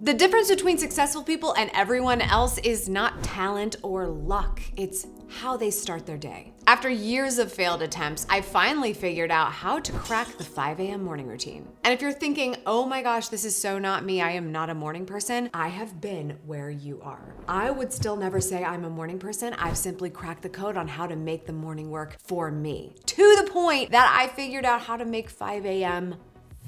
The difference between successful people and everyone else is not talent or luck. It's how they start their day. After years of failed attempts, I finally figured out how to crack the 5 a.m. morning routine. And if you're thinking, oh my gosh, this is so not me, I am not a morning person, I have been where you are. I would still never say I'm a morning person. I've simply cracked the code on how to make the morning work for me. To the point that I figured out how to make 5 a.m.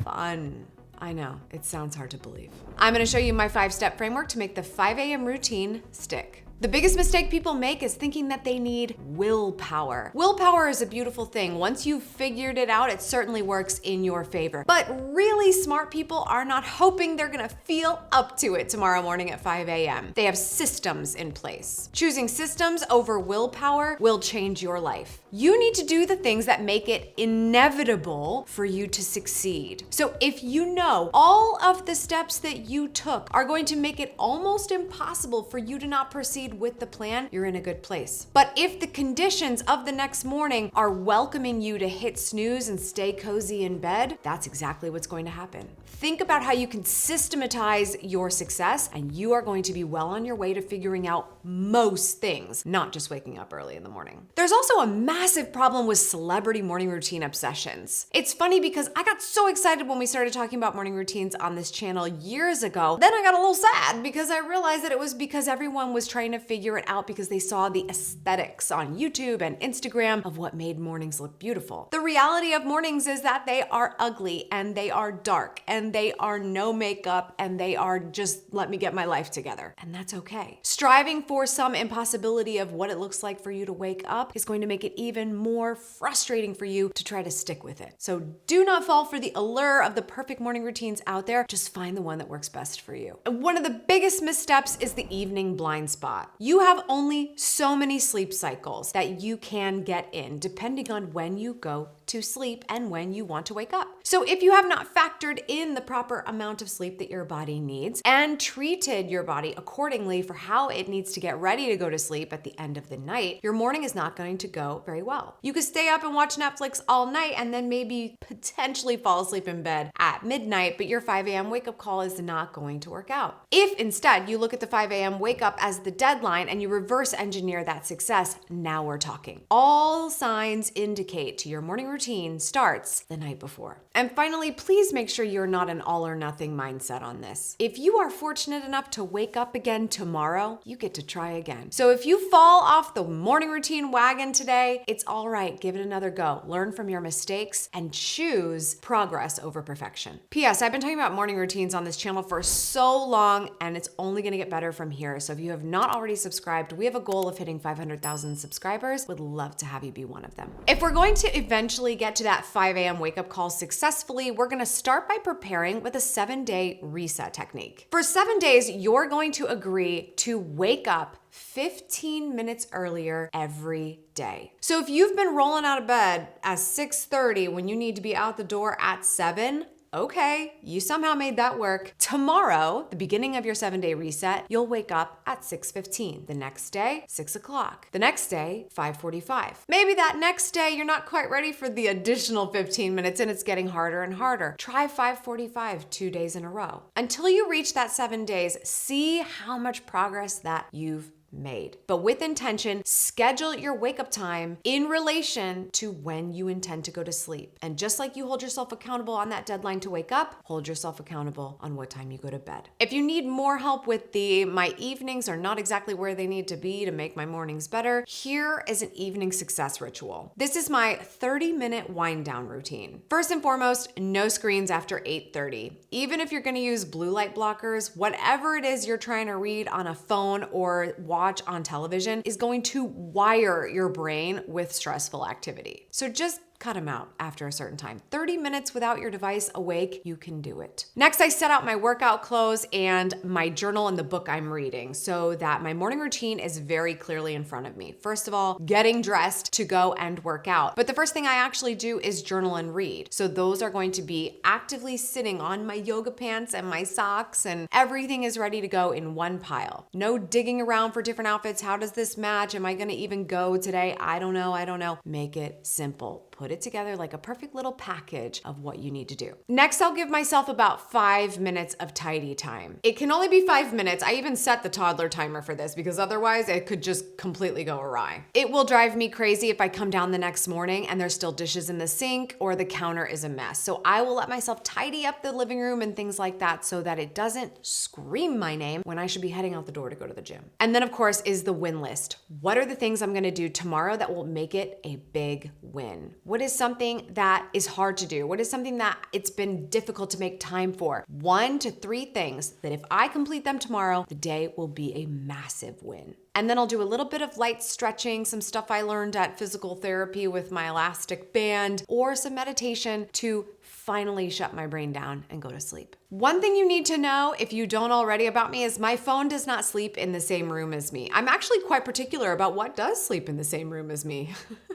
fun. I know, it sounds hard to believe. I'm gonna show you my 5-step framework to make the 5 a.m. routine stick. The biggest mistake people make is thinking that they need willpower. Willpower is a beautiful thing. Once you've figured it out, it certainly works in your favor. But really smart people are not hoping they're gonna feel up to it tomorrow morning at 5 a.m. They have systems in place. Choosing systems over willpower will change your life. You need to do the things that make it inevitable for you to succeed. So if you know all of the steps that you took are going to make it almost impossible for you to not proceed with the plan, you're in a good place. But if the conditions of the next morning are welcoming you to hit snooze and stay cozy in bed, that's exactly what's going to happen. Think about how you can systematize your success, and you are going to be well on your way to figuring out most things, not just waking up early in the morning. There's also a massive problem with celebrity morning routine obsessions. It's funny because I got so excited when we started talking about morning routines on this channel years ago. Then I got a little sad because I realized that it was because everyone was trying to figure it out because they saw the aesthetics on YouTube and Instagram of what made mornings look beautiful. The reality of mornings is that they are ugly and they are dark and they are no makeup and they are just let me get my life together. And that's okay. Striving for some impossibility of what it looks like for you to wake up is going to make it even more frustrating for you to try to stick with it. So do not fall for the allure of the perfect morning routines out there. Just find the one that works best for you. And one of the biggest missteps is the evening blind spot. You have only so many sleep cycles that you can get in, depending on when you go to sleep and when you want to wake up. So if you have not factored in the proper amount of sleep that your body needs and treated your body accordingly for how it needs to get ready to go to sleep at the end of the night, your morning is not going to go very well. You could stay up and watch Netflix all night and then maybe potentially fall asleep in bed at midnight, but your 5 a.m. wake up call is not going to work out. If instead you look at the 5 a.m. wake up as the deadline and you reverse engineer that success, now we're talking. All signs indicate to your morning routine starts the night before. And finally, please make sure you're not an all or nothing mindset on this. If you are fortunate enough to wake up again tomorrow, you get to try again. So if you fall off the morning routine wagon today, it's all right. Give it another go. Learn from your mistakes and choose progress over perfection. P.S. I've been talking about morning routines on this channel for so long, and it's only going to get better from here. So if you have not already subscribed, we have a goal of hitting 500,000 subscribers. Would love to have you be one of them. If we're going to eventually get to that 5 a.m. wake up call successfully, we're going to start by preparing with a 7-day reset technique. For 7 days, you're going to agree to wake up 15 minutes earlier every day. So if you've been rolling out of bed at 6:30 when you need to be out the door at 7, okay, you somehow made that work. Tomorrow, the beginning of your 7-day reset, you'll wake up at 6:15. The next day, 6 o'clock. The next day, 5:45. Maybe that next day, you're not quite ready for the additional 15 minutes and it's getting harder and harder. Try 5:45 2 days in a row. Until you reach that 7 days, see how much progress that you've made. But with intention, schedule your wake up time in relation to when you intend to go to sleep. And just like you hold yourself accountable on that deadline to wake up, hold yourself accountable on what time you go to bed. If you need more help with my evenings are not exactly where they need to be to make my mornings better, here is an evening success ritual. This is my 30-minute wind down routine. First and foremost, no screens after 8:30. Even if you're going to use blue light blockers, whatever it is you're trying to read on a phone or watch on television is going to wire your brain with stressful activity. So just cut them out after a certain time. 30 minutes without your device awake, you can do it. Next, I set out my workout clothes and my journal and the book I'm reading so that my morning routine is very clearly in front of me. First of all, getting dressed to go and work out. But the first thing I actually do is journal and read. So those are going to be actively sitting on my yoga pants and my socks, and everything is ready to go in one pile. No digging around for different outfits. How does this match? Am I gonna even go today? I don't know. Make it simple. put it together like a perfect little package of what you need to do. Next, I'll give myself about 5 minutes of tidy time. It can only be 5 minutes. I even set the toddler timer for this because otherwise it could just completely go awry. It will drive me crazy if I come down the next morning and there's still dishes in the sink or the counter is a mess. So I will let myself tidy up the living room and things like that so that it doesn't scream my name when I should be heading out the door to go to the gym. And then of course is the win list. What are the things I'm gonna do tomorrow that will make it a big win? What is something that is hard to do? What is something that it's been difficult to make time for? 1 to 3 things that if I complete them tomorrow, the day will be a massive win. And then I'll do a little bit of light stretching, some stuff I learned at physical therapy with my elastic band, or some meditation to finally shut my brain down and go to sleep. One thing you need to know, if you don't already, about me is my phone does not sleep in the same room as me. I'm actually quite particular about what does sleep in the same room as me.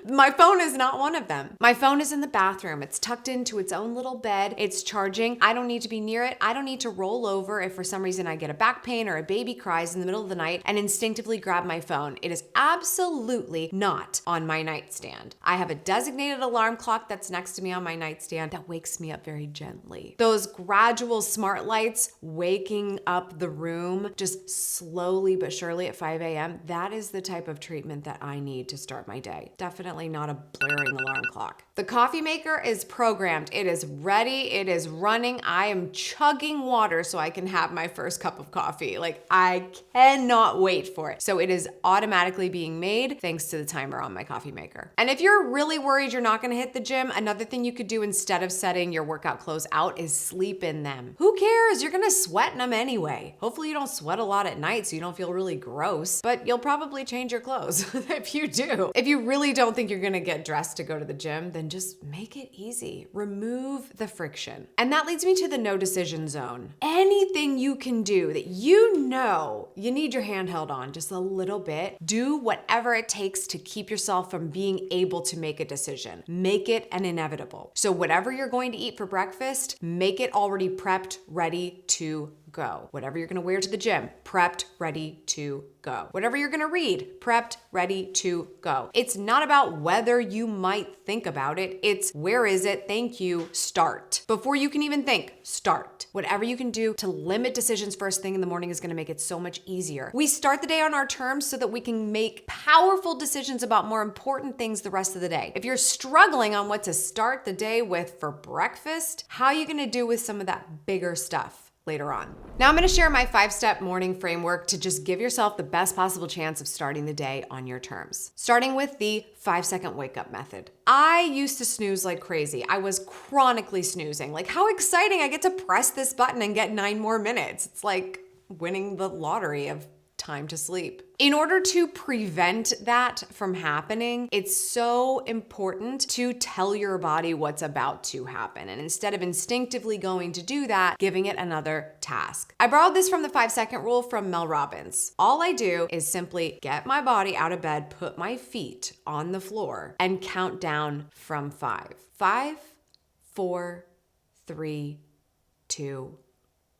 My phone is not one of them. My phone is in the bathroom. It's tucked into its own little bed. It's charging. I don't need to be near it. I don't need to roll over if for some reason I get a back pain or a baby cries in the middle of the night and instinctively grab my phone. It is absolutely not on my nightstand. I have a designated alarm clock that's next to me on my nightstand that wakes me up very gently. Those gradual smart lights waking up the room just slowly but surely at 5 a.m., that is the type of treatment that I need to start my day. Definitely not a blaring alarm clock. The coffee maker is programmed. It is ready. It is running. I am chugging water so I can have my first cup of coffee. Like, I cannot wait for it. So it is automatically being made thanks to the timer on my coffee maker. And if you're really worried you're not gonna hit the gym, another thing you could do instead of setting your workout clothes out is sleep in them. Who cares? You're gonna sweat in them anyway. Hopefully you don't sweat a lot at night so you don't feel really gross, but you'll probably change your clothes if you do. If you really don't think you're gonna get dressed to go to the gym, then just make it easy. Remove the friction. And that leads me to the no decision zone. Anything you can do that you know you need your hand held on just a little bit, do whatever it takes to keep yourself from being able to make a decision. Make it an inevitable. So whatever you're going to eat for breakfast, make it already prepped, ready to go. Whatever you're gonna wear to the gym, prepped, ready to go. Whatever you're gonna read, prepped, ready to go. It's not about whether you might think about it, it's where is it, thank you, start. Before you can even think, start. Whatever you can do to limit decisions first thing in the morning is gonna make it so much easier. We start the day on our terms so that we can make powerful decisions about more important things the rest of the day. If you're struggling on what to start the day with for breakfast, how are you gonna do with some of that bigger stuff later on? Now I'm gonna share my 5-step morning framework to just give yourself the best possible chance of starting the day on your terms. Starting with the 5-second wake up method. I used to snooze like crazy. I was chronically snoozing. Like, how exciting, I get to press this button and get 9 more minutes. It's like winning the lottery of time to sleep. In order to prevent that from happening, it's so important to tell your body what's about to happen. And instead of instinctively going to do that, giving it another task. I borrowed this from the 5-second rule from Mel Robbins. All I do is simply get my body out of bed, put my feet on the floor, and count down from 5. 5, 4, 3, 2,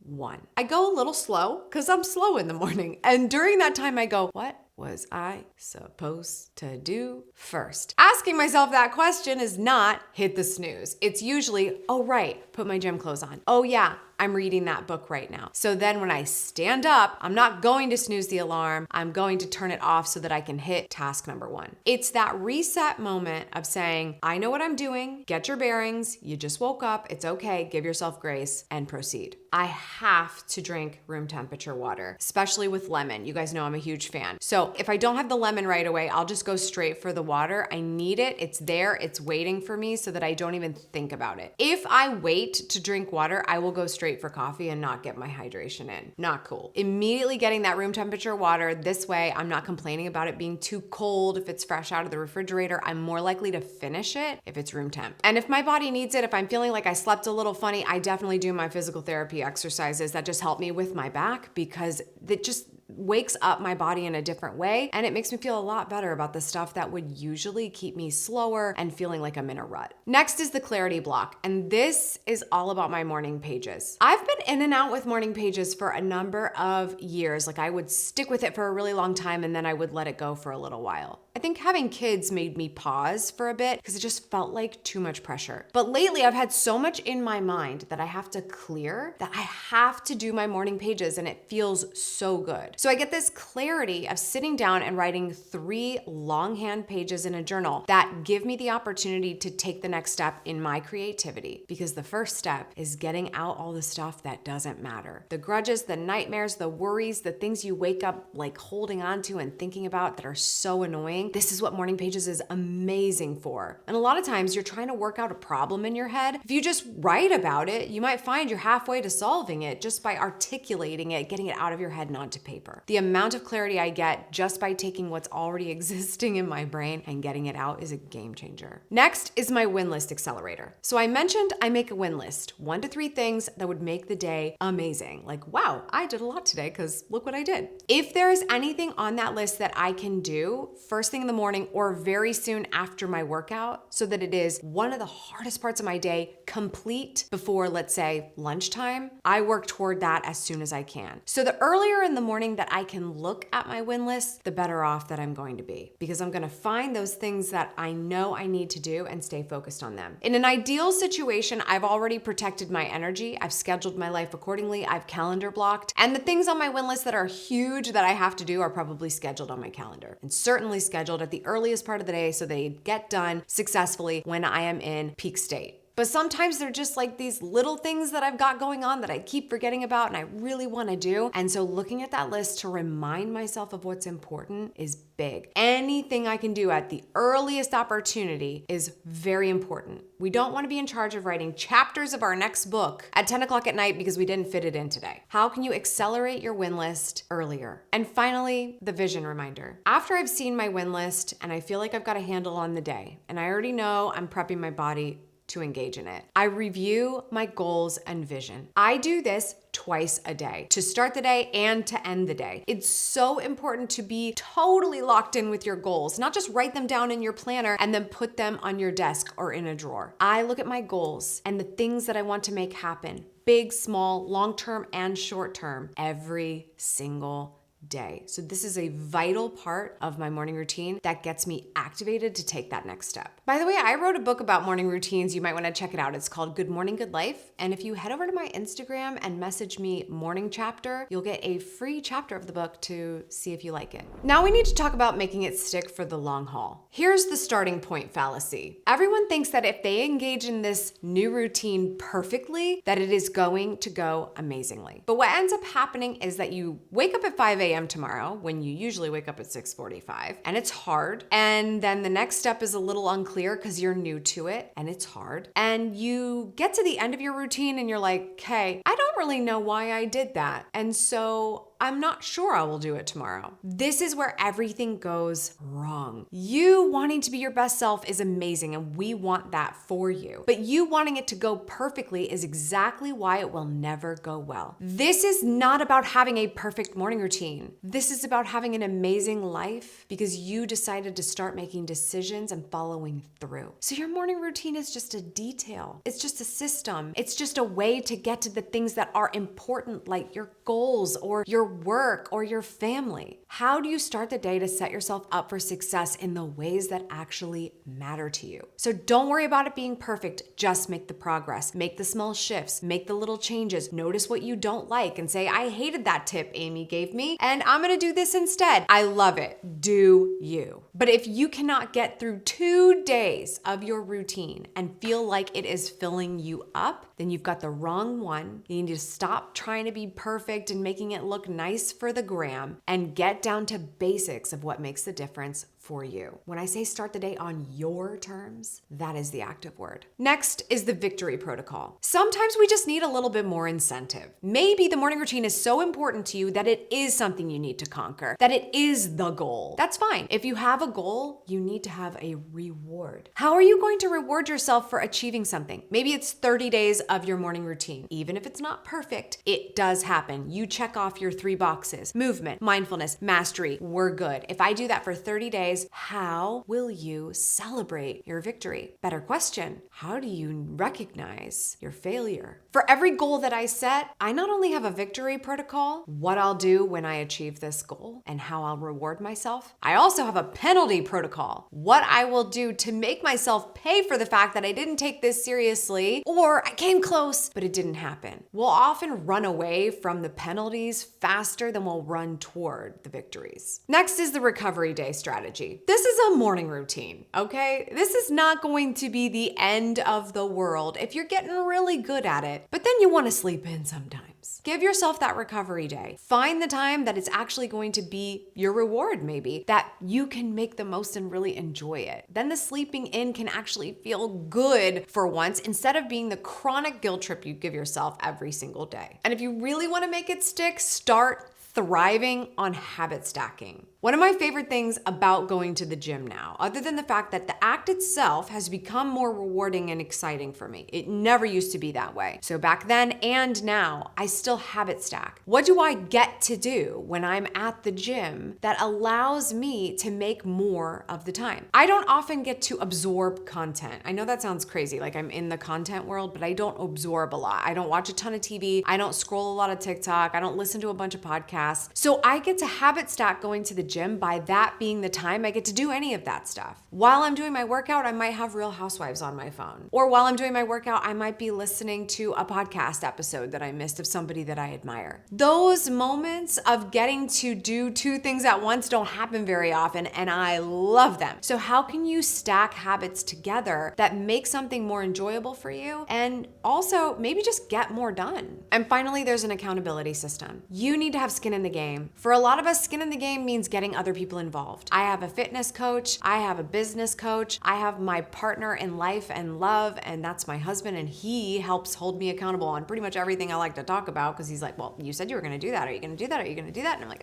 1. I go a little slow because I'm slow in the morning. And during that time I go, what was I supposed to do first? Asking myself that question is not hit the snooze. It's usually, oh right, put my gym clothes on. Oh yeah, I'm reading that book right now. So then when I stand up, I'm not going to snooze the alarm. I'm going to turn it off so that I can hit task number 1. It's that reset moment of saying, I know what I'm doing. Get your bearings. You just woke up. It's okay. Give yourself grace and proceed. I have to drink room temperature water, especially with lemon. You guys know I'm a huge fan. So if I don't have the lemon right away, I'll just go straight for the water. I need it. It's there. It's waiting for me so that I don't even think about it. If I wait to drink water, I will go straight for coffee and not get my hydration in. Not cool. Immediately getting that room temperature water. This way, I'm not complaining about it being too cold. If it's fresh out of the refrigerator, I'm more likely to finish it if it's room temp. And if my body needs it, if I'm feeling like I slept a little funny, I definitely do my physical therapy exercises that just help me with my back because it just wakes up my body in a different way and it makes me feel a lot better about the stuff that would usually keep me slower and feeling like I'm in a rut. Next is the clarity block, and this is all about my morning pages. I've been in and out with morning pages for a number of years. Like, I would stick with it for a really long time and then I would let it go for a little while. I think having kids made me pause for a bit because it just felt like too much pressure. But lately I've had so much in my mind that I have to clear that I have to do my morning pages, and it feels so good. So I get this clarity of sitting down and writing 3 longhand pages in a journal that give me the opportunity to take the next step in my creativity, because the first step is getting out all the stuff that doesn't matter. The grudges, the nightmares, the worries, the things you wake up like holding on to and thinking about that are so annoying. This is what morning pages is amazing for. And a lot of times you're trying to work out a problem in your head. If you just write about it, you might find you're halfway to solving it just by articulating it, getting it out of your head and onto paper. The amount of clarity I get just by taking what's already existing in my brain and getting it out is a game changer. Next is my win list accelerator. So I mentioned I make a win list, 1 to 3 things that would make the day amazing. Like, wow, I did a lot today because look what I did. If there is anything on that list that I can do first thing in the morning or very soon after my workout, so that it is one of the hardest parts of my day complete before, let's say, lunchtime, I work toward that as soon as I can. So the earlier in the morning that I can look at my win list, the better off that I'm going to be, because I'm going to find those things that I know I need to do and stay focused on them. In an ideal situation, I've already protected my energy. I've scheduled my life accordingly. I've calendar blocked. And the things on my win list that are huge that I have to do are probably scheduled on my calendar, and certainly scheduled at the earliest part of the day so they get done successfully when I am in peak state. But sometimes they're just like these little things that I've got going on that I keep forgetting about and I really want to do. And so looking at that list to remind myself of what's important is big. Anything I can do at the earliest opportunity is very important. We don't want to be in charge of writing chapters of our next book at 10 o'clock at night because we didn't fit it in today. How can you accelerate your win list earlier? And finally, the vision reminder. After I've seen my win list and I feel like I've got a handle on the day and I already know I'm prepping my body to engage in it, I review my goals and vision. I do this twice a day, to start the day and to end the day. It's so important to be totally locked in with your goals, not just write them down in your planner and then put them on your desk or in a drawer. I look at my goals and the things that I want to make happen, big, small, long-term and short-term, every single day. So this is a vital part of my morning routine that gets me activated to take that next step. By the way, I wrote a book about morning routines. You might want to check it out. It's called Good Morning, Good Life. And if you head over to my Instagram and message me morning chapter, you'll get a free chapter of the book to see if you like it. Now we need to talk about making it stick for the long haul. Here's the starting point fallacy. Everyone thinks that if they engage in this new routine perfectly, that it is going to go amazingly. But what ends up happening is that you wake up at 5 a.m. tomorrow when you usually wake up at 6:45, and it's hard. And then the next step is a little unclear because you're new to it and it's hard. And you get to the end of your routine and you're like, okay, I don't really know why I did that. And so I'm not sure I will do it tomorrow. This is where everything goes wrong. You wanting to be your best self is amazing, and we want that for you. But you wanting it to go perfectly is exactly why it will never go well. This is not about having a perfect morning routine. This is about having an amazing life because you decided to start making decisions and following through. So your morning routine is just a detail. It's just a system. It's just a way to get to the things that are important, like your goals or your work or your family. How do you start the day to set yourself up for success in the ways that actually matter to you? So don't worry about it being perfect. Just make the progress. Make the small shifts. Make the little changes. Notice what you don't like and say, I hated that tip Amy gave me, and I'm gonna do this instead. I love it. Do you. But if you cannot get through 2 days of your routine and feel like it is filling you up, then you've got the wrong one. You need to stop trying to be perfect and making it look nice for the gram and get down to basics of what makes the difference for you. When I say start the day on your terms, that is the active word. Next is the victory protocol. Sometimes we just need a little bit more incentive. Maybe the morning routine is so important to you that it is something you need to conquer, that it is the goal. That's fine. If you have a goal, you need to have a reward. How are you going to reward yourself for achieving something? Maybe it's 30 days of your morning routine. Even if it's not perfect, it does happen. You check off your 3 boxes: movement, mindfulness, mastery. We're good. If I do that for 30 days, how will you celebrate your victory? Better question, how do you recognize your failure? For every goal that I set, I not only have a victory protocol, what I'll do when I achieve this goal and how I'll reward myself, I also have a penalty protocol, what I will do to make myself pay for the fact that I didn't take this seriously or I came close, but it didn't happen. We'll often run away from the penalties faster than we'll run toward the victories. Next is the recovery day strategy. This is a morning routine, okay? This is not going to be the end of the world if you're getting really good at it, but then you want to sleep in sometimes. Give yourself that recovery day. Find the time that it's actually going to be your reward, maybe, that you can make the most and really enjoy it. Then the sleeping in can actually feel good for once instead of being the chronic guilt trip you give yourself every single day. And if you really want to make it stick, start thriving on habit stacking. One of my favorite things about going to the gym now, other than the fact that the act itself has become more rewarding and exciting for me. It never used to be that way. So back then and now, I still habit stack. What do I get to do when I'm at the gym that allows me to make more of the time? I don't often get to absorb content. I know that sounds crazy, like I'm in the content world, but I don't absorb a lot. I don't watch a ton of TV. I don't scroll a lot of TikTok. I don't listen to a bunch of podcasts. So I get to habit stack going to the gym by that being the time I get to do any of that stuff. While I'm doing my workout, I might have Real Housewives on my phone. Or while I'm doing my workout, I might be listening to a podcast episode that I missed of somebody that I admire. Those moments of getting to do two things at once don't happen very often, and I love them. So how can you stack habits together that make something more enjoyable for you and also maybe just get more done? And finally, there's an accountability system. You need to have skin in the game. For a lot of us, skin in the game means getting other people involved. I have a fitness coach, I have a business coach, I have my partner in life and love, and that's my husband, and he helps hold me accountable on pretty much everything I like to talk about because he's like, well, you said you were gonna do that. Are you gonna do that? Are you gonna do that? And I'm like,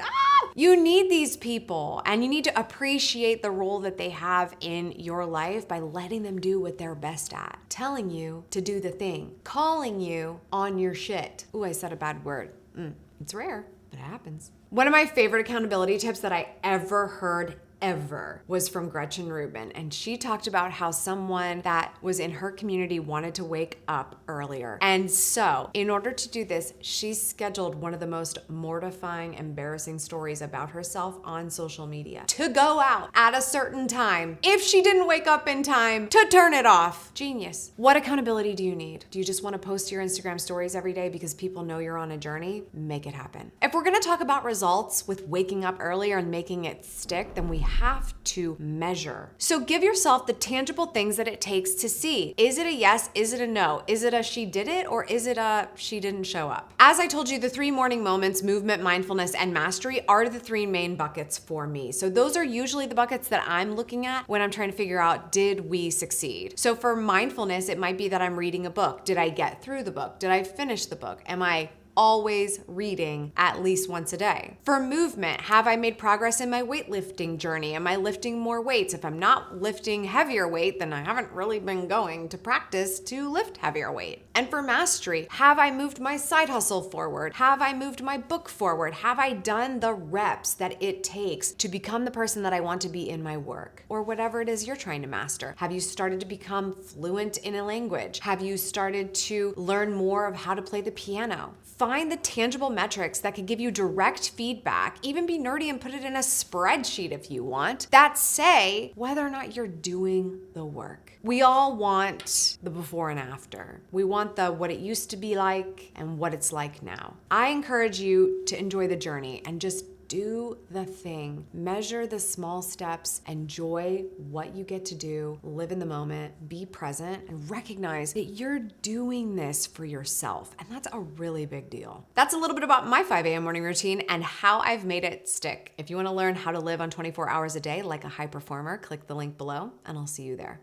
you need these people, and you need to appreciate the role that they have in your life by letting them do what they're best at, telling you to do the thing, calling you on your shit. Ooh, I said a bad word. It's rare, but it happens. One of my favorite accountability tips that I ever heard was from Gretchen Rubin. And she talked about how someone that was in her community wanted to wake up earlier. And so in order to do this, she scheduled one of the most mortifying, embarrassing stories about herself on social media to go out at a certain time if she didn't wake up in time to turn it off. Genius. What accountability do you need? Do you just want to post your Instagram stories every day because people know you're on a journey? Make it happen. If we're going to talk about results with waking up earlier and making it stick, then we have to measure. So give yourself the tangible things that it takes to see. Is it a yes? Is it a no? Is it a she did it? Or is it a she didn't show up? As I told you, the 3 morning moments, movement, mindfulness, and mastery are the 3 main buckets for me. So those are usually the buckets that I'm looking at when I'm trying to figure out, did we succeed? So for mindfulness, it might be that I'm reading a book. Did I get through the book? Did I finish the book? Am I always reading at least once a day? For movement, have I made progress in my weightlifting journey? Am I lifting more weights? If I'm not lifting heavier weight, then I haven't really been going to practice to lift heavier weight. And for mastery, have I moved my side hustle forward? Have I moved my book forward? Have I done the reps that it takes to become the person that I want to be in my work? Or whatever it is you're trying to master. Have you started to become fluent in a language? Have you started to learn more of how to play the piano? Find the tangible metrics that can give you direct feedback, even be nerdy and put it in a spreadsheet if you want, that say whether or not you're doing the work. We all want the before and after. We want the what it used to be like and what it's like now. I encourage you to enjoy the journey and just do the thing. Measure the small steps, enjoy what you get to do, live in the moment, be present, and recognize that you're doing this for yourself. And that's a really big deal. That's a little bit about my 5 a.m. morning routine and how I've made it stick. If you want to learn how to live on 24 hours a day like a high performer, click the link below and I'll see you there.